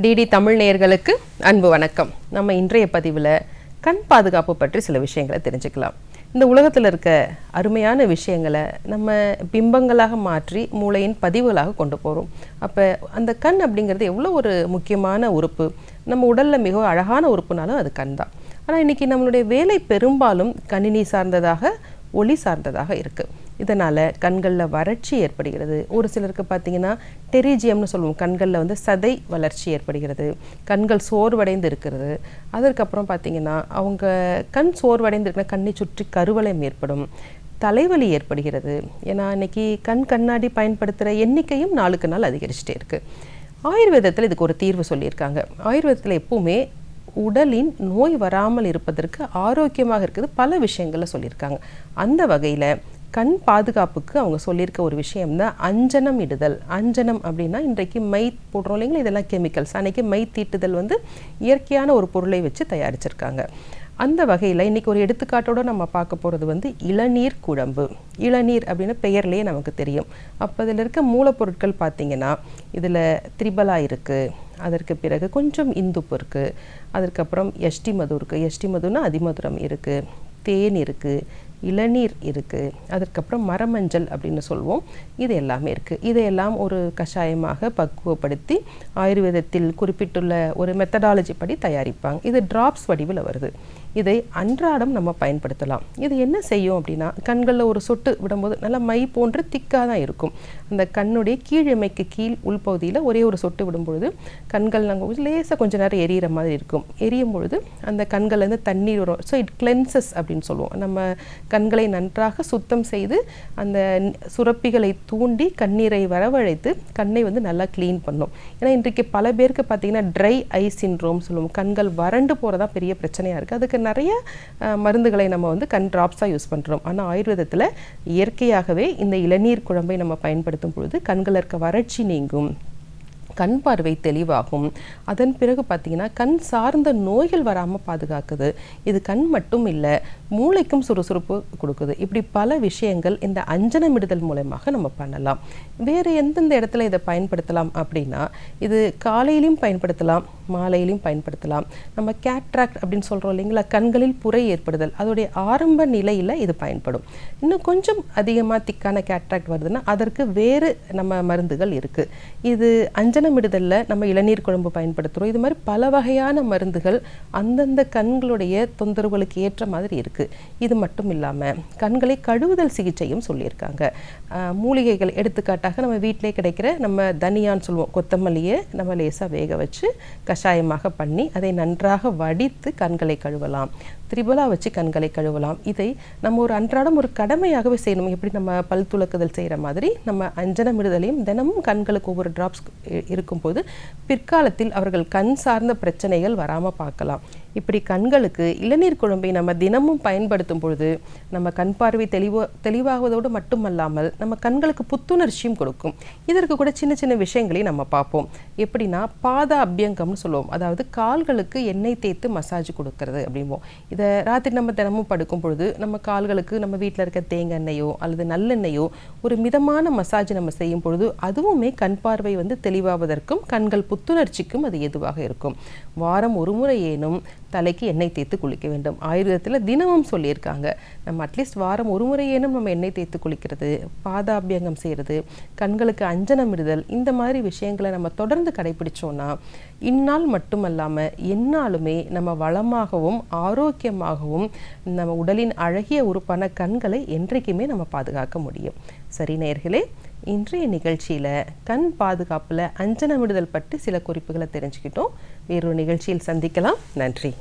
DD Tamil நேயர்களுக்கு அன்பு வணக்கம். நம்ம இன்றைய பதிவில் கண் பாதுகாப்பு பற்றி சில விஷயங்களை தெரிஞ்சுக்கலாம். இந்த உலகத்தில் இருக்க அருமையான விஷயங்களை நம்ம பிம்பங்களாக மாற்றி மூளையின் பதிவுகளாக கொண்டு போகிறோம். அப்போ அந்த கண் அப்படிங்கிறது எவ்வளோ ஒரு முக்கியமான உறுப்பு, நம்ம உடலில் மிகவும் அழகான உறுப்புனாலும் அது கண் தான். ஆனால் இன்றைக்கி நம்மளுடைய வேலை பெரும்பாலும் கணினி சார்ந்ததாக, ஒளி சார்ந்ததாக இருக்குது. இதனால் கண்களில் வறட்சி ஏற்படுகிறது. ஒரு சிலருக்கு பார்த்திங்கன்னா டெரிஜியம்னு சொல்லுவோம், கண்களில் சதை வளர்ச்சி ஏற்படுகிறது, கண்கள் சோர்வடைந்து இருக்கிறது. அதற்கப்புறம் பார்த்திங்கன்னா அவங்க கண் சோர்வடைந்து இருக்கிற கண்ணை சுற்றி கருவளையம் ஏற்படும், தலைவலி ஏற்படுகிறது. ஏன்னா இன்றைக்கி கண்ணாடி பயன்படுத்துகிற எண்ணிக்கையும் நாளுக்கு நாள் அதிகரிச்சுட்டே இருக்குது. ஆயுர்வேதத்தில் இதுக்கு ஒரு தீர்வு சொல்லியிருக்காங்க. ஆயுர்வேதத்தில் எப்பவுமே உடலின் நோய் வராமல் இருப்பதற்கு ஆரோக்கியமாக இருக்குது பல விஷயங்களில் சொல்லியிருக்காங்க. அந்த வகையில் கண் பாதுகாப்புக்கு அவங்க சொல்லியிருக்க ஒரு விஷயம்தான் அஞ்சனம் இடுதல். அஞ்சனம் அப்படின்னா இன்றைக்கு மை போடுறோம் இல்லைங்களா, இதெல்லாம் கெமிக்கல்ஸ். அன்றைக்கி மை தீட்டுதல் இயற்கையான ஒரு பொருளை வச்சு தயாரிச்சிருக்காங்க. அந்த வகையில் இன்றைக்கி ஒரு எடுத்துக்காட்டோடு நம்ம பார்க்க போகிறது இளநீர் குழம்பு. இளநீர் அப்படின்னு பெயர்லேயே நமக்கு தெரியும். அப்போ இதில் இருக்க மூலப்பொருட்கள் பார்த்திங்கன்னா இதில் திரிபலா இருக்குது, அதற்கு பிறகு கொஞ்சம் இந்துப்பு இருக்குது, அதற்கப்புறம் எஷ்டி மது இருக்குது, எஷ்டி மதுன்னா அதிமதுரம் இருக்குது, தேன் இருக்குது, இளநீர் இருக்குது, அதற்கப்புறம் மரமஞ்சள் அப்படின்னு சொல்லுவோம். இது எல்லாமே இருக்குது. இதையெல்லாம் ஒரு கஷாயமாக பக்குவப்படுத்தி ஆயுர்வேதத்தில் குறிப்பிட்டுள்ள ஒரு மெத்தடாலஜி படி தயாரிப்பாங்க. இது டிராப்ஸ் வடிவில் வருது. இதை அன்றாடம் நம்ம பயன்படுத்தலாம். இது என்ன செய்யும் அப்படின்னா, கண்களில் ஒரு சொட்டு விடும்போது நல்லா மை போன்று திக்காக தான் இருக்கும். அந்த கண்ணுடைய கீழமைக்கு கீழ் உள்பகுதியில் ஒரே ஒரு சொட்டு விடும்பொழுது கண்கள் நாங்கள் லேசாக கொஞ்சம் நேரம் எரியிற மாதிரி இருக்கும். எரியும் பொழுது அந்த கண்கள்லேருந்து தண்ணீர் வரும். ஸோ இட் கிளென்சஸ் அப்படின்னு சொல்லுவோம். நம்ம கண்களை நன்றாக சுத்தம் செய்து அந்த சுரப்பிகளை தூண்டி கண்ணீரை வரவழைத்து கண்ணை நல்லா க்ளீன் பண்ணும். ஏன்னா இன்றைக்கு பல பேருக்கு பார்த்திங்கன்னா ட்ரை ஐ சின்ட்ரோம் சொல்லுவோம், கண்கள் வறண்டு போகிறதா பெரிய பிரச்சனையாக இருக்குது. அதுக்கு நிறைய மருந்துகளை நம்ம கண் ட்ராப்ஸாக யூஸ் பண்ணுறோம். ஆனால் ஆயுர்வேதத்தில் இயற்கையாகவே இந்த இளநீர் குழம்பை நம்ம பயன்படுத்தும் பொழுது கண்களில் இருக்க வறட்சி நீங்கும், கண் பார்வை தெளிவாகும். அதன் பிறகு பார்த்திங்கன்னா கண் சார்ந்த நோய்கள் வராமல் பாதுகாக்குது. இது கண் மட்டும் இல்லை, மூளைக்கும் சுறுசுறுப்பு கொடுக்குது. இப்படி பல விஷயங்கள் இந்த அஞ்சனமிடுதல் மூலமாக நம்ம பண்ணலாம். வேறு எந்தெந்த இடத்துல இதை பயன்படுத்தலாம் அப்படின்னா, இது காலையிலையும் பயன்படுத்தலாம், மாலையிலையும் பயன்படுத்தலாம். நம்ம கேட்ராக்ட் அப்படின்னு சொல்கிறோம் இல்லைங்களா, கண்களில் புரை ஏற்படுதல், அதோடைய ஆரம்ப நிலையில் இது பயன்படும். இன்னும் கொஞ்சம் அதிகமாக திக்கான கேட்ராக்ட் வருதுன்னா அதற்கு வேறு நம்ம மருந்துகள் இருக்குது. இது அஞ்சனமிடுதலில் நம்ம இளநீர் குழம்பு பயன்படுத்துகிறோம். இது மாதிரி பல வகையான மருந்துகள் அந்தந்த கண்களுடைய தொந்தரவுகளுக்கு ஏற்ற மாதிரி இருக்குது. இது மட்டும் இல்லாமல் கண்களை கழுவுதல் சிகிச்சையும் சொல்லியிருக்காங்க. மூலிகைகள் எடுத்துக்காட்டாக நம்ம வீட்டிலே கிடைக்கிற நம்ம தனியான்னு சொல்லுவோம், கொத்தமல்லியை நம்ம லேசாக வேக வச்சு கஷாயமாக பண்ணி அதை நன்றாக வடித்து கண்களை கழுவலாம். திரிபலா வச்சு கண்களை கழுவலாம். இதை நம்ம ஒரு அன்றாடம் ஒரு கடமையாகவே செய்யணும். எப்படி நம்ம பல் துலக்குதல் செய்கிற மாதிரி நம்ம அஞ்சனமிடுதலையும் தினமும் கண்களுக்கு ஒவ்வொரு டிராப்ஸ் இருக்கும்போது பிற்காலத்தில் அவர்கள் கண் சார்ந்த பிரச்சனைகள் வராமல் பார்க்கலாம். இப்படி கண்களுக்கு இளநீர் குழம்பை நம்ம தினமும் பயன்படுத்தும் பொழுது நம்ம கண் பார்வை தெளிவாகுவதோடு மட்டுமல்லாமல் நம்ம கண்களுக்கு புத்துணர்ச்சியும் கொடுக்கும். இதற்கு கூட சின்ன சின்ன விஷயங்களையும் நம்ம பார்ப்போம். எப்படின்னா பாத அபியங்கம்னு சொல்லுவோம், அதாவது கால்களுக்கு எண்ணெய் தேய்த்து மசாஜ் கொடுக்கறது அப்படிம்போம். இதை ராத்திரி நம்ம தினமும் படுக்கும் பொழுது நம்ம கால்களுக்கு நம்ம வீட்டில் இருக்க தேங்காய் எண்ணெயோ அல்லது நல்லெண்ணெயோ ஒரு மிதமான மசாஜ் நம்ம செய்யும் பொழுது அதுவுமே கண் பார்வை தெளிவாவதற்கும் கண்கள் புத்துணர்ச்சிக்கும் அது எதுவாக இருக்கும். வாரம் ஒரு முறை ஏனும் தலைக்கு எண்ணெய் தேய்த்து குளிக்க வேண்டும். ஆயுர்வேதத்தில் தினமும் சொல்லியிருக்காங்க. நம்ம அட்லீஸ்ட் வாரம் ஒரு முறை ஏனும் நம்ம எண்ணெய் தேய்த்து குளிக்கிறது, பாதாபியங்கம் செய்கிறது, கண்களுக்கு அஞ்சனமிடுதல், இந்த மாதிரி விஷயங்களை நம்ம தொடர்ந்து கடைபிடிச்சோன்னா இந்நாள் மட்டுமல்லாமல் எந்நாளுமே நம்ம வளமாகவும் ஆரோக்கியமாகவும் நம்ம உடலின் அழகிய உறுப்பான கண்களை என்றைக்குமே நம்ம பாதுகாக்க முடியும். சரி நேயர்களே, இன்றைய நிகழ்ச்சியில் கண் பாதுகாப்பில் அஞ்சனமிடுதல் பற்றி சில குறிப்புகளை தெரிஞ்சுக்கிட்டோம். வேறொரு நிகழ்ச்சியில் சந்திக்கலாம். நன்றி.